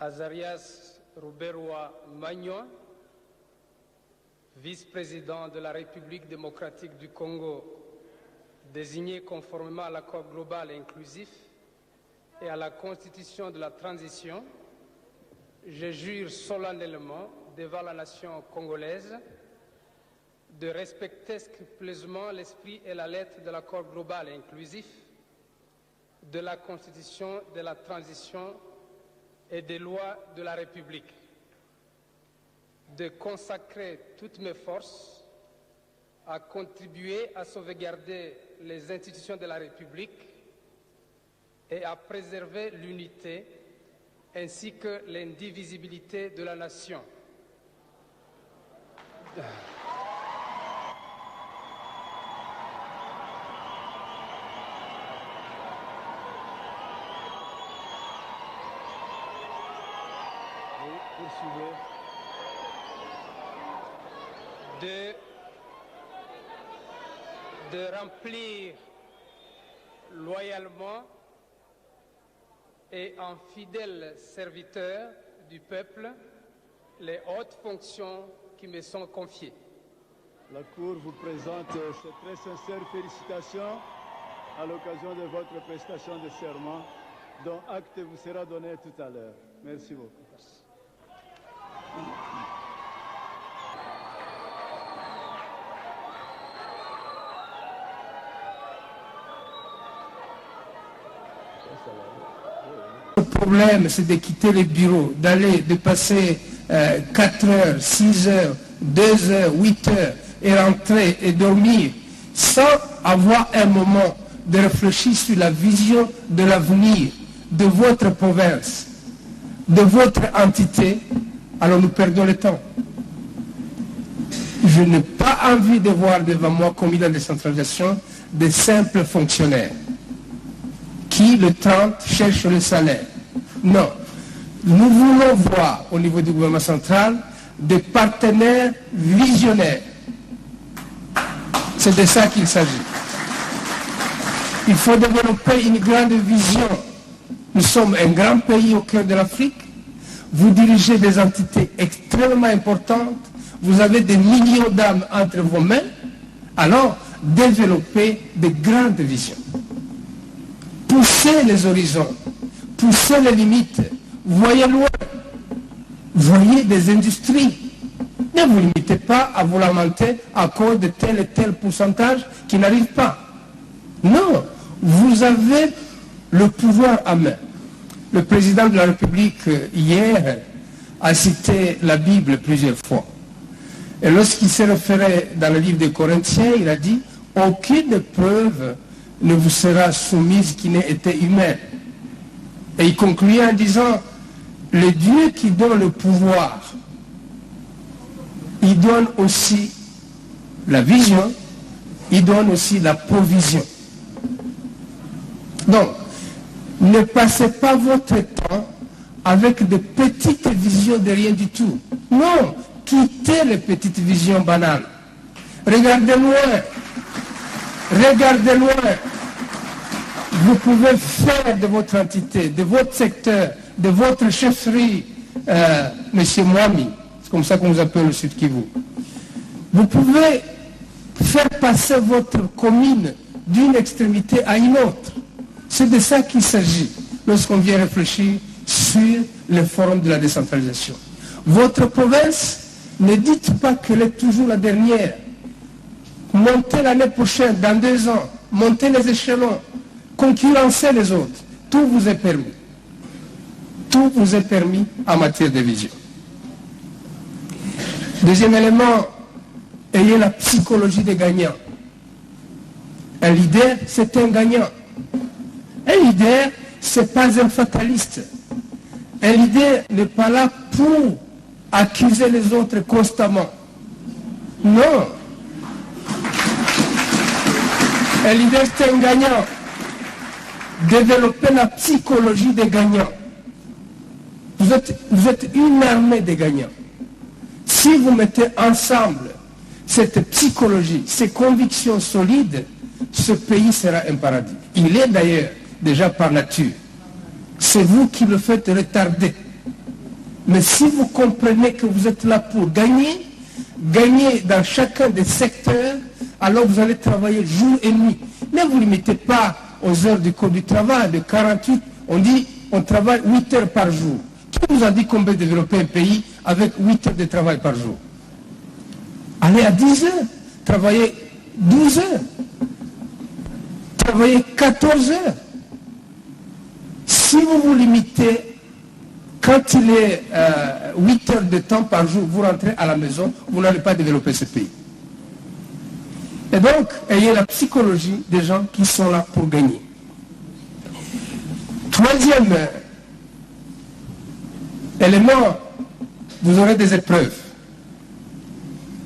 Azarias Ruberwa Magnon, vice-président de la République démocratique du Congo, désigné conformément à l'accord global et inclusif et à la constitution de la transition, je jure solennellement devant la nation congolaise de respecter scrupuleusement l'esprit et la lettre de l'accord global et inclusif, de la constitution de la transition et des lois de la République, de consacrer toutes mes forces à contribuer à sauvegarder les institutions de la République et à préserver l'unité ainsi que l'indivisibilité de la nation. De remplir loyalement et en fidèle serviteur du peuple les hautes fonctions qui me sont confiées. La Cour vous présente ses très sincères félicitations à l'occasion de votre prestation de serment, dont acte vous sera donné tout à l'heure. Merci beaucoup. Le problème, c'est de quitter les bureaux, de passer 4 heures, 6 heures, 2 heures, 8 heures, et rentrer et dormir, sans avoir un moment de réfléchir sur la vision de l'avenir de votre province, de votre entité, alors nous perdons le temps. Je n'ai pas envie de voir devant moi, comme il y a la décentralisation, des simples fonctionnaires qui, le 30, cherchent le salaire. Non. Nous voulons voir au niveau du gouvernement central des partenaires visionnaires. C'est de ça qu'il s'agit. Il faut développer une grande vision. Nous sommes un grand pays au cœur de l'Afrique. Vous dirigez des entités extrêmement importantes. Vous avez des millions d'âmes entre vos mains. Alors, développez de grandes visions. Poussez les horizons. Poussez les limites. Voyez loin. Voyez des industries. Ne vous limitez pas à vous lamenter à cause de tel et tel pourcentage qui n'arrive pas. Non, vous avez le pouvoir à main. Le président de la République, hier, a cité la Bible plusieurs fois. Et lorsqu'il s'est référé dans le livre des Corinthiens, il a dit « Aucune preuve ne vous sera soumise qui n'ait été humaine. » Et il concluait en disant « Le Dieu qui donne le pouvoir, il donne aussi la vision, il donne aussi la provision. » Donc, ne passez pas votre temps avec de petites visions de rien du tout. Non, quittez les petites visions banales. Regardez loin. Regardez loin. Vous pouvez faire de votre entité, de votre secteur, de votre chefferie, Monsieur Mwami, c'est comme ça qu'on vous appelle le Sud Kivu. Vous pouvez faire passer votre commune d'une extrémité à une autre. C'est de ça qu'il s'agit lorsqu'on vient réfléchir sur le forum de la décentralisation. Votre province, ne dites pas qu'elle est toujours la dernière. Montez l'année prochaine, dans 2 ans, montez les échelons, concurrencez les autres. Tout vous est permis. Tout vous est permis en matière de vision. Deuxième élément, ayez la psychologie des gagnants. Un leader, c'est un gagnant. Un leader, ce n'est pas un fataliste. Un leader n'est pas là pour accuser les autres constamment. Non. Un leader, c'est un gagnant. Développez la psychologie des gagnants. Vous êtes une armée de gagnants. Si vous mettez ensemble cette psychologie, ces convictions solides, ce pays sera un paradis. Il est d'ailleurs déjà par nature. C'est vous qui le faites retarder. Mais si vous comprenez que vous êtes là pour gagner, gagner dans chacun des secteurs, alors vous allez travailler jour et nuit. Ne vous limitez pas aux heures du code du travail, de 48, on dit on travaille 8 heures par jour. Qui vous a dit qu'on peut développer un pays avec 8 heures de travail par jour? Allez à 10 heures, travaillez 12 heures, travaillez 14 heures. Si vous vous limitez, quand il est 8 heures de temps par jour, vous rentrez à la maison, vous n'allez pas développer ce pays. Et donc, ayez la psychologie des gens qui sont là pour gagner. Troisième élément, vous aurez des épreuves.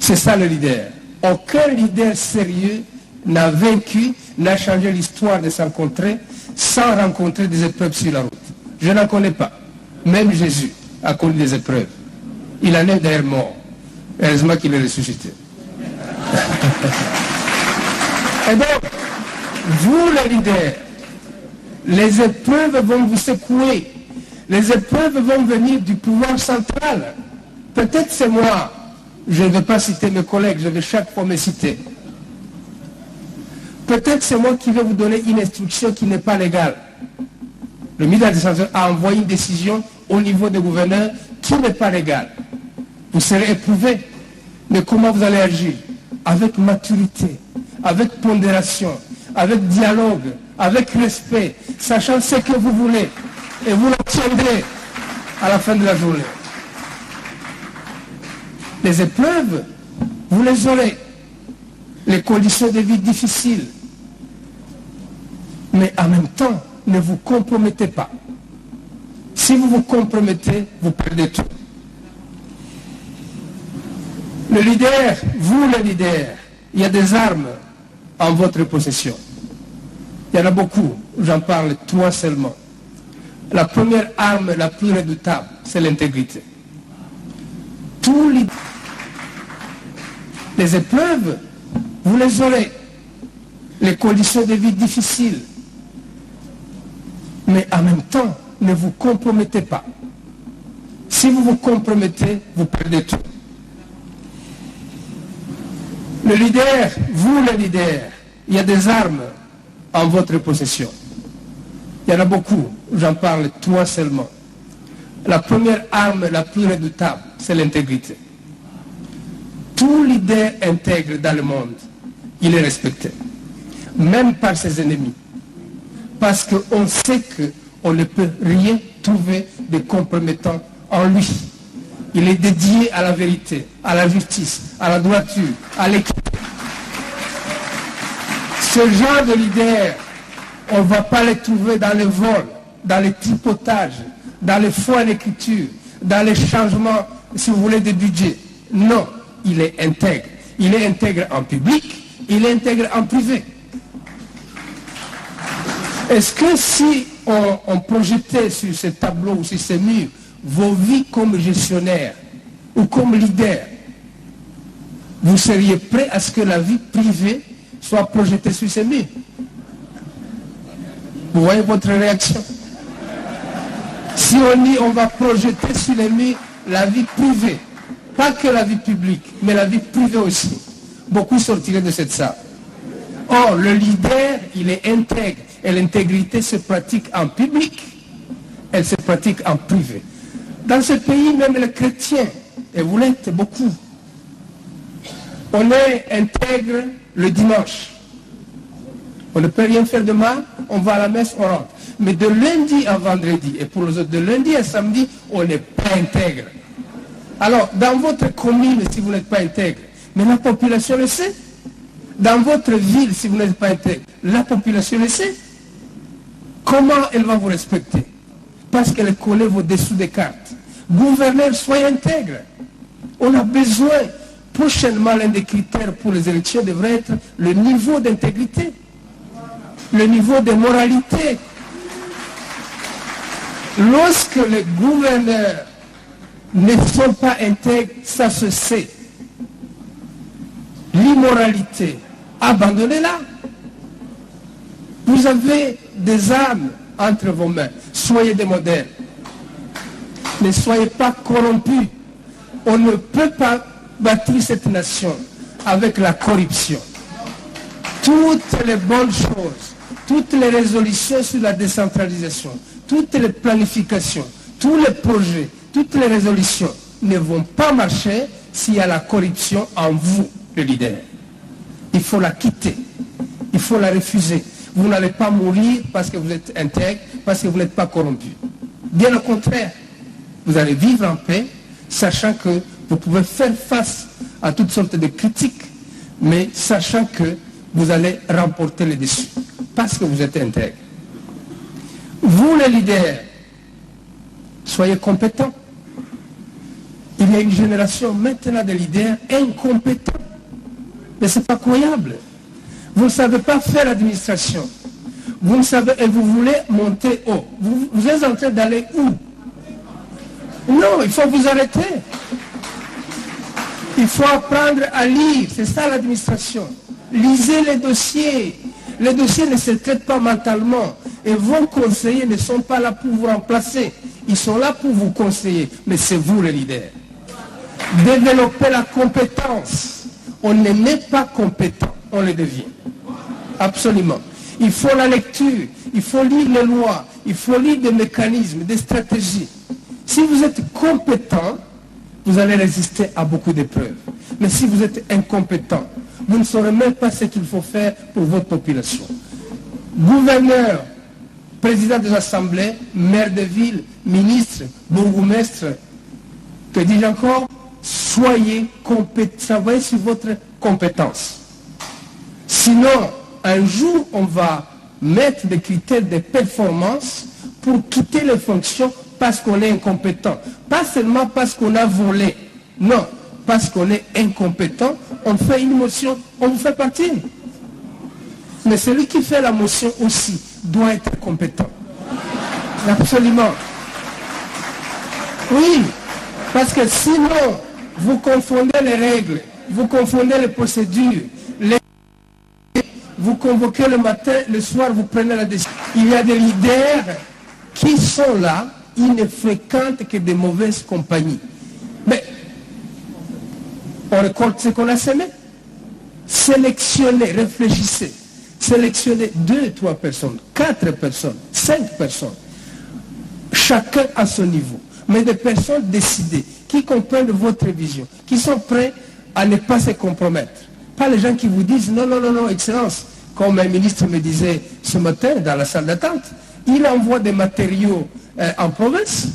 C'est ça le leader. Aucun leader sérieux n'a vaincu, n'a changé l'histoire de sa contrée sans rencontrer des épreuves sur la route. Je n'en connais pas. Même Jésus a connu des épreuves. Il en est d'ailleurs mort. Heureusement qu'il est ressuscité. Et donc, vous les leaders, les épreuves vont vous secouer. Les épreuves vont venir du pouvoir central. Peut-être c'est moi. Je ne vais pas citer mes collègues, je vais chaque fois me citer. Peut-être c'est moi qui vais vous donner une instruction qui n'est pas légale. Le ministre de l'Administration a envoyé une décision au niveau des gouverneurs qui n'est pas légale. Vous serez éprouvé. Mais comment vous allez agir? Avec maturité, avec pondération, avec dialogue, avec respect, sachant ce que vous voulez. Et vous l'obtiendrez à la fin de la journée. Les épreuves, vous les aurez. Les conditions de vie difficiles. Mais en même temps, ne vous compromettez pas. Si vous vous compromettez, vous perdez tout. Le leader, vous le leader, il y a des armes en votre possession. Il y en a beaucoup, j'en parle 3 seulement. La première arme la plus redoutable, c'est l'intégrité. Tous les épreuves, vous les aurez. Les conditions de vie difficiles. Mais en même temps, ne vous compromettez pas. Si vous vous compromettez, vous perdez tout. Le leader, vous le leader, il y a des armes en votre possession. Il y en a beaucoup, j'en parle 3 seulement. La première arme la plus redoutable, c'est l'intégrité. Tout leader intègre dans le monde, il est respecté, même par ses ennemis. Parce qu'on sait qu'on ne peut rien trouver de compromettant en lui. Il est dédié à la vérité, à la justice, à la droiture, à l'équité. Ce genre de leader, on ne va pas les trouver dans les vols, dans les tripotages, dans les faux en écriture, dans les changements, si vous voulez, de budget. Non, il est intègre. Il est intègre en public, il est intègre en privé. Est-ce que si on projetait sur ce tableau ou sur ces murs vos vies comme gestionnaire ou comme leader, vous seriez prêt à ce que la vie privée soit projetée sur ces murs? Vous voyez votre réaction? Si on dit on va projeter sur les murs la vie privée, pas que la vie publique, mais la vie privée aussi, beaucoup sortiraient de cette salle. Or, le leader, il est intègre. Et l'intégrité se pratique en public, elle se pratique en privé. Dans ce pays, même les chrétiens, et vous l'êtes beaucoup, on est intègre le dimanche. On ne peut rien faire de mal, on va à la messe, on rentre. Mais de lundi à vendredi, et pour les autres, de lundi à samedi, on n'est pas intègre. Alors, dans votre commune, si vous n'êtes pas intègre, mais la population le sait. Dans votre ville, si vous n'êtes pas intègre, la population le sait. Comment elle va vous respecter? Parce qu'elle connaît vos dessous des cartes. Gouverneur, soyez intègre. On a besoin, prochainement, l'un des critères pour les élections devrait être le niveau d'intégrité, le niveau de moralité. Lorsque les gouverneurs ne sont pas intègres, ça se sait. L'immoralité, abandonnez-la. Vous avez des armes entre vos mains. Soyez des modèles. Ne soyez pas corrompus. On ne peut pas bâtir cette nation avec la corruption. Toutes les bonnes choses, toutes les résolutions sur la décentralisation, toutes les planifications, tous les projets, toutes les résolutions ne vont pas marcher s'il y a la corruption en vous, le leader. Il faut la quitter. Il faut la refuser. Vous n'allez pas mourir parce que vous êtes intègre, parce que vous n'êtes pas corrompu. Bien au contraire, vous allez vivre en paix, sachant que vous pouvez faire face à toutes sortes de critiques, mais sachant que vous allez remporter les dessus, parce que vous êtes intègre. Vous, les leaders, soyez compétents. Il y a une génération maintenant de leaders incompétents. Mais ce n'est pas croyable. Vous ne savez pas faire l'administration. Vous ne savez, et vous voulez monter haut. Vous êtes en train d'aller où? Non, il faut vous arrêter. Il faut apprendre à lire. C'est ça l'administration. Lisez les dossiers. Les dossiers ne se traitent pas mentalement. Et vos conseillers ne sont pas là pour vous remplacer. Ils sont là pour vous conseiller. Mais c'est vous les leaders. Développer la compétence. On n'est pas compétent, on le devient. Absolument. Il faut la lecture, il faut lire les lois, il faut lire des mécanismes, des stratégies. Si vous êtes compétent, vous allez résister à beaucoup d'épreuves. Mais si vous êtes incompétent, vous ne saurez même pas ce qu'il faut faire pour votre population. Gouverneur, président des assemblées, maire de ville, ministre, bourgmestre, que dis-je encore? Soyez compétents, travaillez sur votre compétence. Sinon, un jour, on va mettre des critères de performance pour quitter les fonctions parce qu'on est incompétent. Pas seulement parce qu'on a volé. Non, parce qu'on est incompétent, on fait une motion, on vous fait partir. Mais celui qui fait la motion aussi doit être compétent. Absolument. Oui, parce que sinon, vous confondez les règles, vous confondez les procédures, vous convoquez le matin, le soir, vous prenez la décision. Il y a des leaders qui sont là, ils ne fréquentent que des mauvaises compagnies. Mais on récolte ce qu'on a semé. Sélectionnez, réfléchissez. Sélectionnez 2, 3 personnes, 4 personnes, 5 personnes. Chacun à son niveau. Mais des personnes décidées, qui comprennent votre vision, qui sont prêts à ne pas se compromettre. Pas les gens qui vous disent non, non, non, non, Excellence. Comme un ministre me disait ce matin dans la salle d'attente, il envoie des matériaux en province.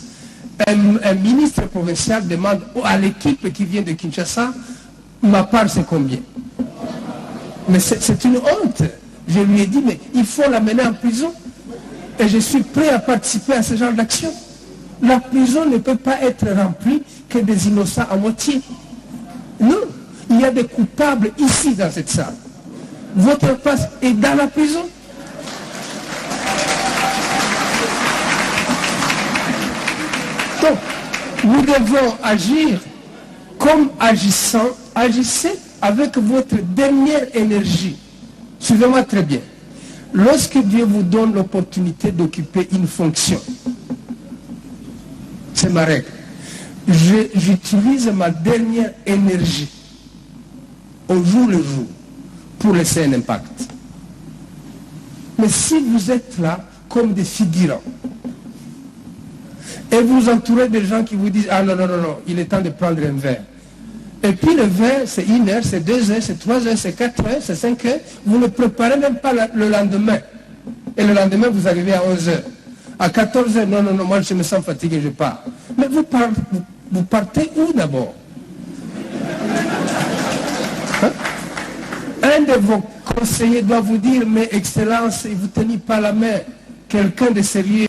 Un ministre provincial demande à l'équipe qui vient de Kinshasa, ma part c'est combien? Mais c'est une honte. Je lui ai dit, mais il faut l'amener en prison. Et je suis prêt à participer à ce genre d'action. La prison ne peut pas être remplie que des innocents à moitié. Non, il y a des coupables ici dans cette salle. Votre place est dans la prison. Donc, nous devons agir comme agissant. Agissez avec votre dernière énergie. Suivez-moi très bien. Lorsque Dieu vous donne l'opportunité d'occuper une fonction, c'est ma règle. J'utilise ma dernière énergie au jour le jour pour laisser un impact. Mais si vous êtes là comme des figurants et vous entourez des gens qui vous disent « Ah non, non, non, non, il est temps de prendre un verre ». Et puis le verre, c'est 1 heure, c'est 2 heures, c'est 3 heures, c'est 4 heures, c'est 5 heures. Vous ne préparez même pas le lendemain. Et le lendemain, vous arrivez à 11 heures. À 14 heures, non, non, non, moi je me sens fatigué, je pars. Mais vous partez où d'abord? Hein? Un de vos conseillers doit vous dire, mais Excellence, il ne vous tenez pas la main. Quelqu'un de sérieux,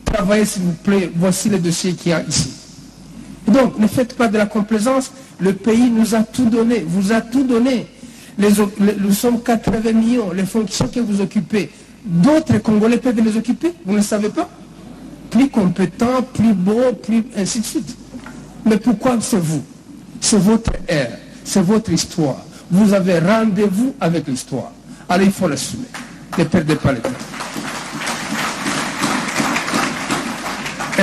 travaillez s'il vous plaît, voici le dossier qu'il y a ici. Donc, ne faites pas de la complaisance. Le pays nous a tout donné, vous a tout donné. Nous sommes 80 millions, les fonctions que vous occupez. D'autres Congolais peuvent les occuper, vous ne le savez pas. Plus compétents, plus beaux, plus ainsi de suite. Mais pourquoi c'est vous? C'est votre ère, c'est votre histoire. Vous avez rendez-vous avec l'histoire. Alors il faut l'assumer. Ne perdez pas le temps.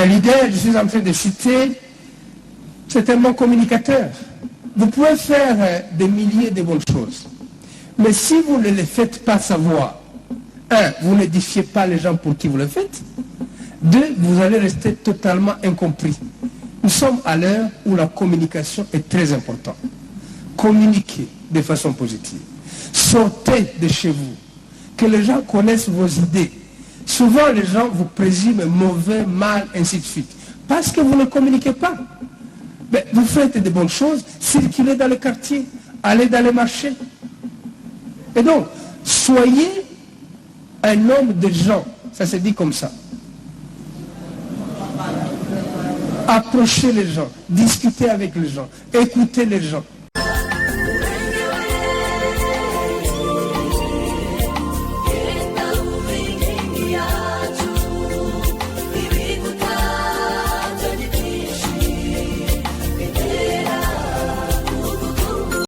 Un leader, je suis en train de citer, c'est un bon communicateur. Vous pouvez faire des milliers de bonnes choses. Mais si vous ne les faites pas savoir, un, vous n'édifiez pas les gens pour qui vous le faites. Deux, vous allez rester totalement incompris. Nous sommes à l'heure où la communication est très importante. Communiquez de façon positive. Sortez de chez vous. Que les gens connaissent vos idées. Souvent, les gens vous présument mauvais, mal, ainsi de suite. Parce que vous ne communiquez pas. Mais vous faites de bonnes choses, circulez dans le quartier, allez dans les marchés. Et donc, soyez un homme de gens. Ça se dit comme ça. Approchez les gens, discutez avec les gens, écoutez les gens.